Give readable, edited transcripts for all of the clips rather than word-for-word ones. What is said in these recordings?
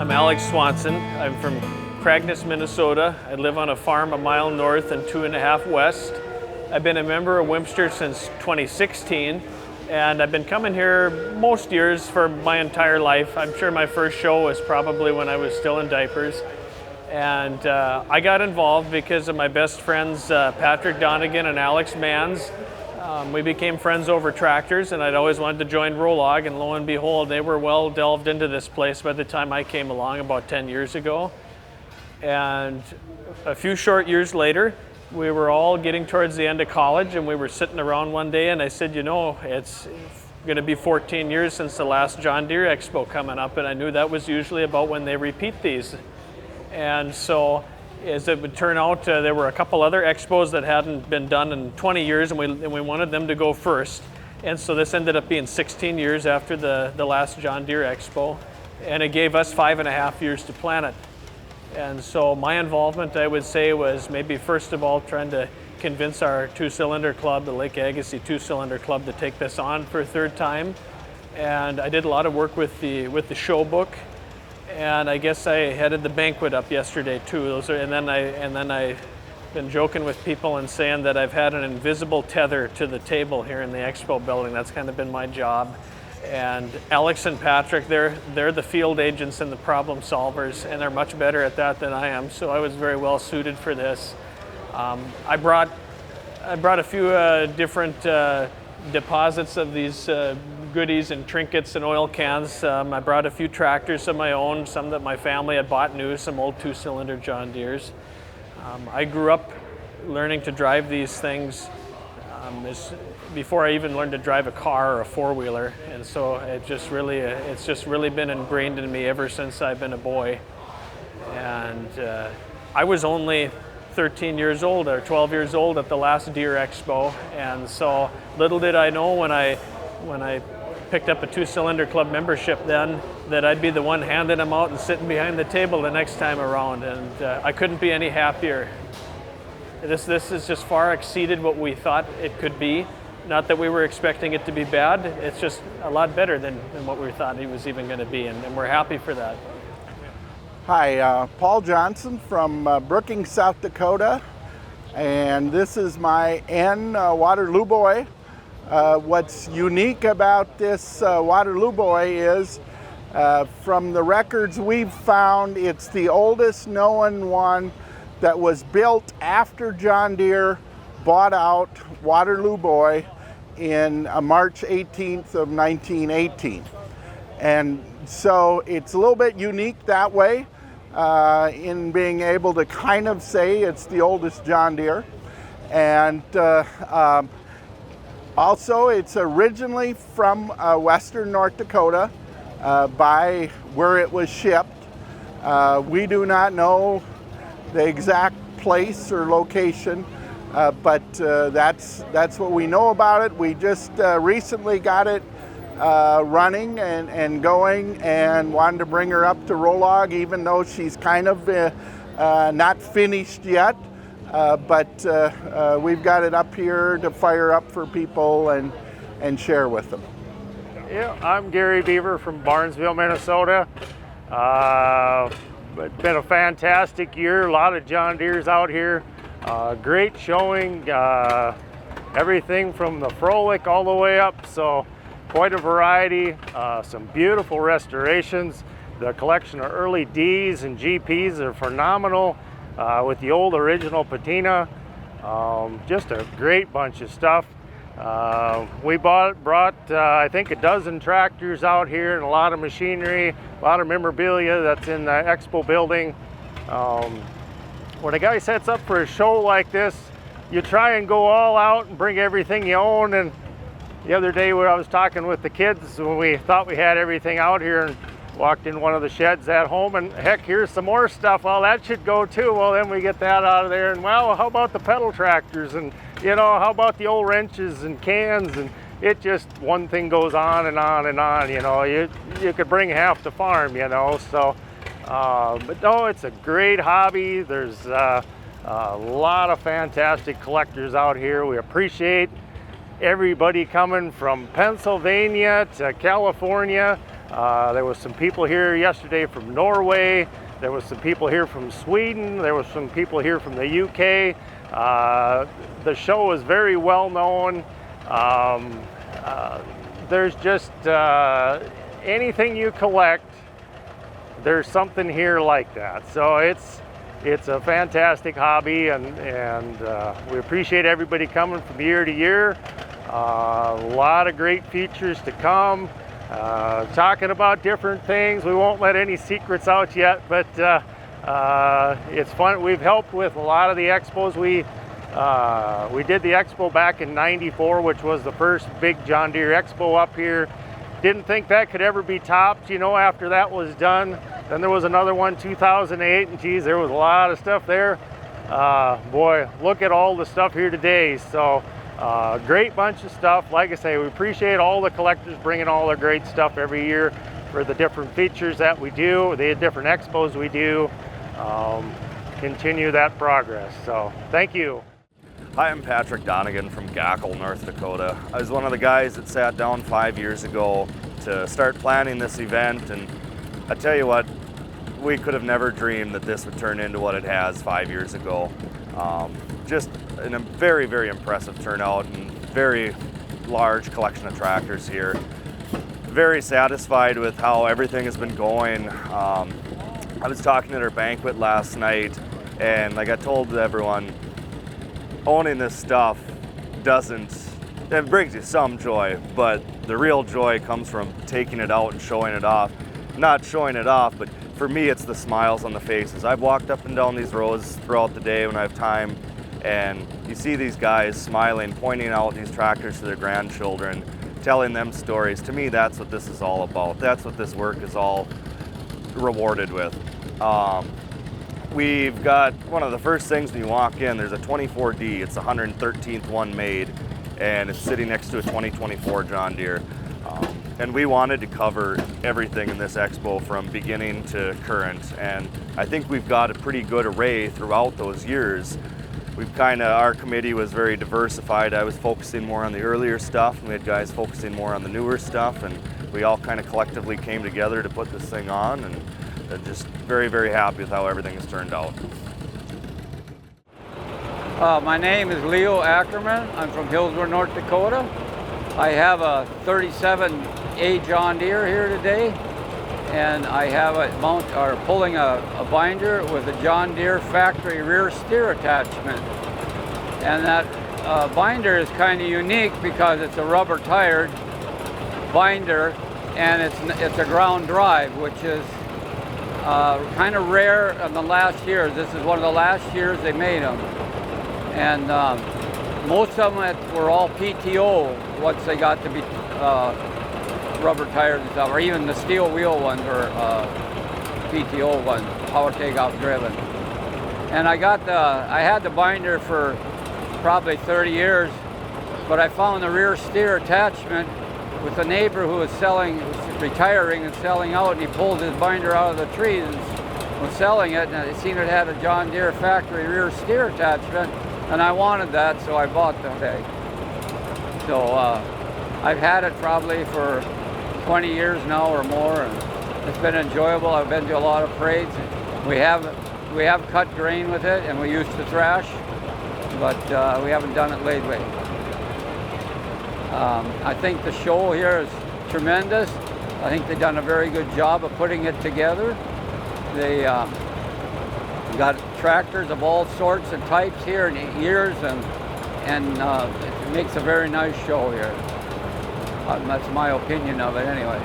I'm Alex Swanson. I'm from Cragness, Minnesota. I live on a farm a mile north and 2.5 west. I've been a member of WMSTR since 2016, and I've been coming here most years for my entire life. I'm sure my first show was probably when I was still in diapers. And I got involved because of my best friends, Patrick Donovan and Alex Mans. We became friends over tractors, and I'd always wanted to join Rolog, and lo and behold, they were well delved into this place by the time I came along about 10 years ago. And a few short years later, we were all getting towards the end of college, and we were sitting around one day, and I said, you know, it's going to be 14 years since the last John Deere Expo coming up, and I knew that was usually about when they repeat these. And so, as it would turn out, there were a couple other expos that hadn't been done in 20 years, and we wanted them to go first. And so this ended up being 16 years after the last John Deere Expo, and it gave us 5.5 years to plan it. And so my involvement, I would say, was maybe first of all trying to convince our two-cylinder club, the Lake Agassiz two-cylinder club, to take this on for a third time. And I did a lot of work with the show book. And I guess I headed the banquet up yesterday too. And then I've been joking with people and saying that I've had an invisible tether to the table here in the expo building. That's kind of been my job. And Alex and Patrick, they're the field agents and the problem solvers, and they're much better at that than I am. So I was very well suited for this. I brought a few different deposits of these goodies and trinkets and oil cans. I brought a few tractors of my own, some that my family had bought new, some old two-cylinder John Deeres. I grew up learning to drive these things before I even learned to drive a car or a four-wheeler, and so it's just really been ingrained in me ever since I've been a boy. And I was only 13 years old or 12 years old at the last Deere Expo, and so little did I know when I picked up a two-cylinder club membership then that I'd be the one handing them out and sitting behind the table the next time around, and I couldn't be any happier. This has just far exceeded what we thought it could be. Not that we were expecting it to be bad, it's just a lot better than what we thought it was even going to be, and we're happy for that. Hi, Paul Johnson from Brookings, South Dakota, and this is my Waterloo Boy. What's unique about this Waterloo Boy is, from the records we've found, it's the oldest known one that was built after John Deere bought out Waterloo Boy in March 18th of 1918. And so it's a little bit unique that way, in being able to kind of say it's the oldest John Deere. And also, it's originally from western North Dakota, by where it was shipped. We do not know the exact place or location, but that's what we know about it. We just recently got it running and going, and wanted to bring her up to Rolog, even though she's kind of not finished yet. But we've got it up here to fire up for people and share with them. Yeah, I'm Gary Beaver from Barnesville, Minnesota. It's been a fantastic year. A lot of John Deeres out here. Great showing. Everything from the Frolic all the way up. So quite a variety. Some beautiful restorations. The collection of early Ds and GPs are phenomenal. With the old original patina. Just a great bunch of stuff. We brought I think a dozen tractors out here and a lot of machinery, a lot of memorabilia that's in the expo building. When a guy sets up for a show like this, you try and go all out and bring everything you own. And the other day where I was talking with the kids, when we thought we had everything out here, and walked in one of the sheds at home, and heck, here's some more stuff. Well, that should go too. Well, then we get that out of there, and well, how about the pedal tractors, and you know, how about the old wrenches and cans, and it just, one thing goes on and on and on. You know, you could bring half the farm, you know. So but no, it's a great hobby. There's a lot of fantastic collectors out here. We appreciate everybody coming from Pennsylvania to California. There was some people here yesterday from Norway. There was some people here from Sweden. There was some people here from the UK. The show is very well known. There's just anything you collect, there's something here like that. So it's a fantastic hobby, and we appreciate everybody coming from year to year. A lot of great features to come. Talking about different things. We won't let any secrets out yet, but it's fun. We've helped with a lot of the expos. We did the expo back in '94, which was the first big John Deere expo up here. Didn't think that could ever be topped, you know, after that was done. Then there was another one, 2008, and geez, there was a lot of stuff there. Boy, look at all the stuff here today. So great bunch of stuff. Like I say, we appreciate all the collectors bringing all their great stuff every year for the different features that we do, the different expos we do. Continue that progress. So thank you. Hi, I'm Patrick Donovan from Gackle, North Dakota. I was one of the guys that sat down 5 years ago to start planning this event, and I tell you what, we could have never dreamed that this would turn into what it has 5 years ago. Just a very, very impressive turnout and very large collection of tractors here. Very satisfied with how everything has been going. I was talking at our banquet last night, and like I told everyone, owning this stuff it brings you some joy, but the real joy comes from taking it out and showing it off. Not showing it off, but for me it's the smiles on the faces. I've walked up and down these roads throughout the day when I have time, and you see these guys smiling, pointing out these tractors to their grandchildren, telling them stories. To me, that's what this is all about. That's what this work is all rewarded with. We've got one of the first things when you walk in, there's a 24D. It's the 113th one made, and it's sitting next to a 2024 John Deere. And we wanted to cover everything in this expo from beginning to current, and I think we've got a pretty good array throughout those years. Our committee was very diversified. I was focusing more on the earlier stuff, and we had guys focusing more on the newer stuff, and we all kind of collectively came together to put this thing on, and just very, very happy with how everything has turned out. My name is Leo Ackerman. I'm from Hillsborough, North Dakota. I have a 37A John Deere here today, and I have it pulling a binder with a John Deere factory rear steer attachment. And that binder is kind of unique because it's a rubber tired binder, and it's a ground drive, which is kind of rare in the last years. This is one of the last years they made them. And most of them were all PTO once they got to be rubber tires and stuff, or even the steel wheel ones were PTO ones, power takeoff driven. And I had the binder for probably 30 years, but I found the rear steer attachment with a neighbor who was retiring and selling out, and he pulled his binder out of the trees and was selling it, and I seen it had a John Deere factory rear steer attachment, and I wanted that, so I bought the thing. So I've had it probably for 20 years now or more, and it's been enjoyable. I've been to a lot of parades. We have cut grain with it, and we used to thrash, but we haven't done it lately. I think the show here is tremendous. I think they've done a very good job of putting it together. They got tractors of all sorts and types here and years, and it makes a very nice show here. That's my opinion of it anyway.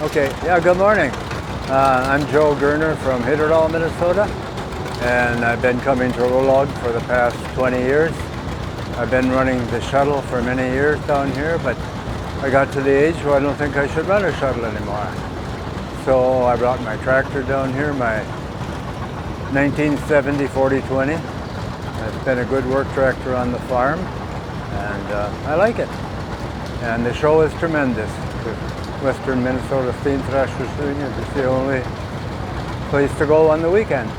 Okay, yeah, good morning. I'm Joe Gner from Hitterdal, Minnesota, and I've been coming to Rolog for the past 20 years. I've been running the shuttle for many years down here, but I got to the age where I don't think I should run a shuttle anymore. So I brought my tractor down here, my 1970 4020. It's been a good work tractor on the farm, and I like it. And the show is tremendous. The Western Minnesota Steam Threshers Union is the only place to go on the weekend.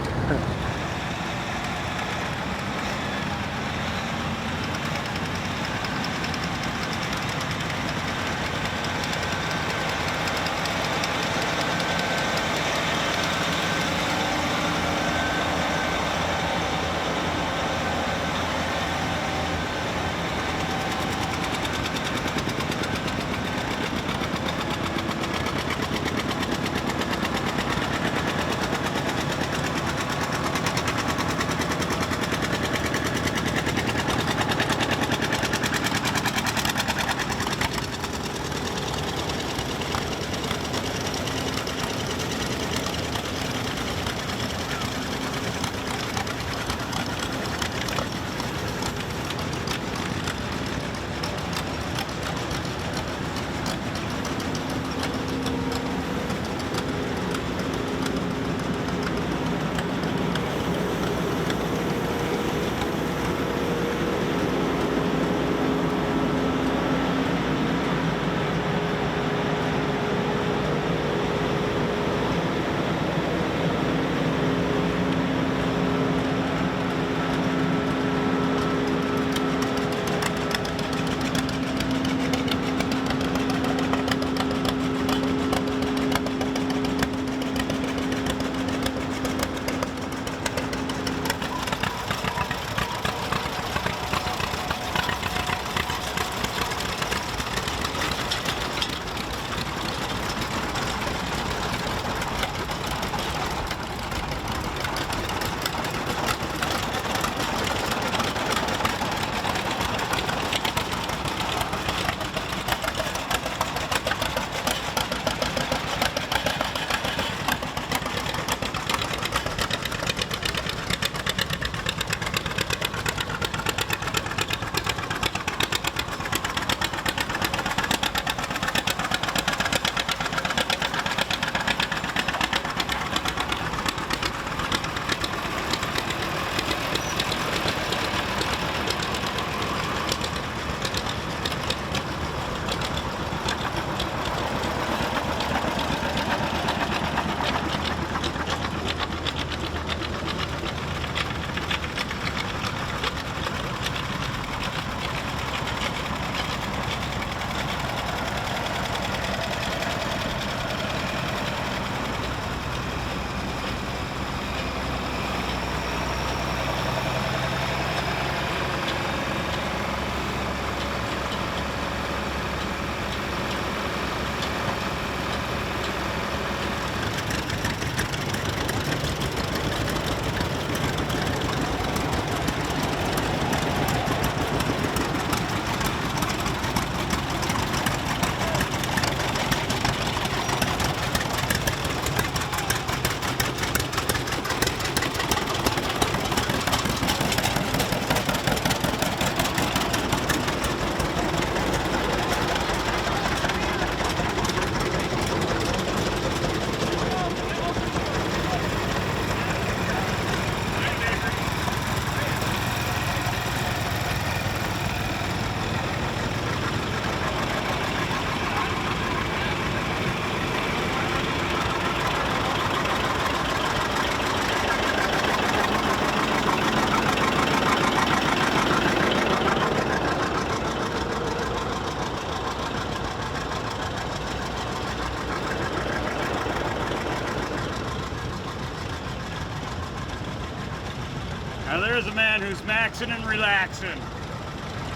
Now there's a man who's maxing and relaxing.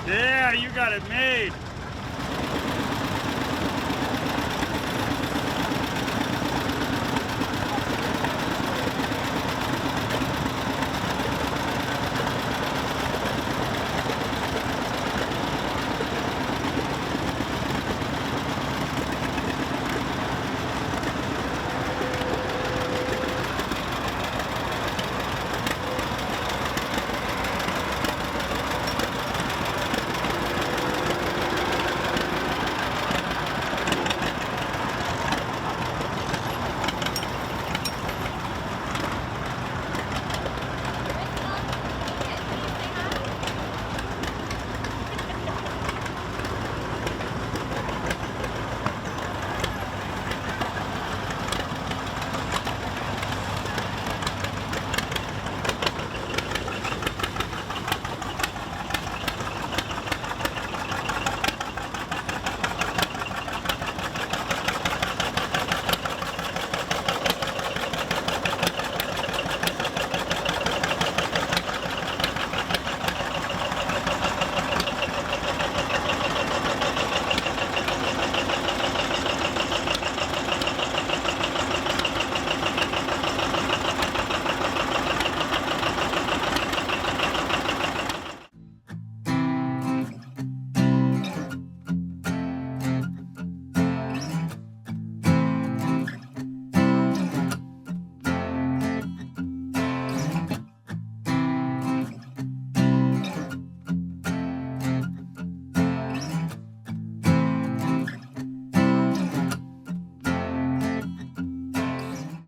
Yeah, you got it made.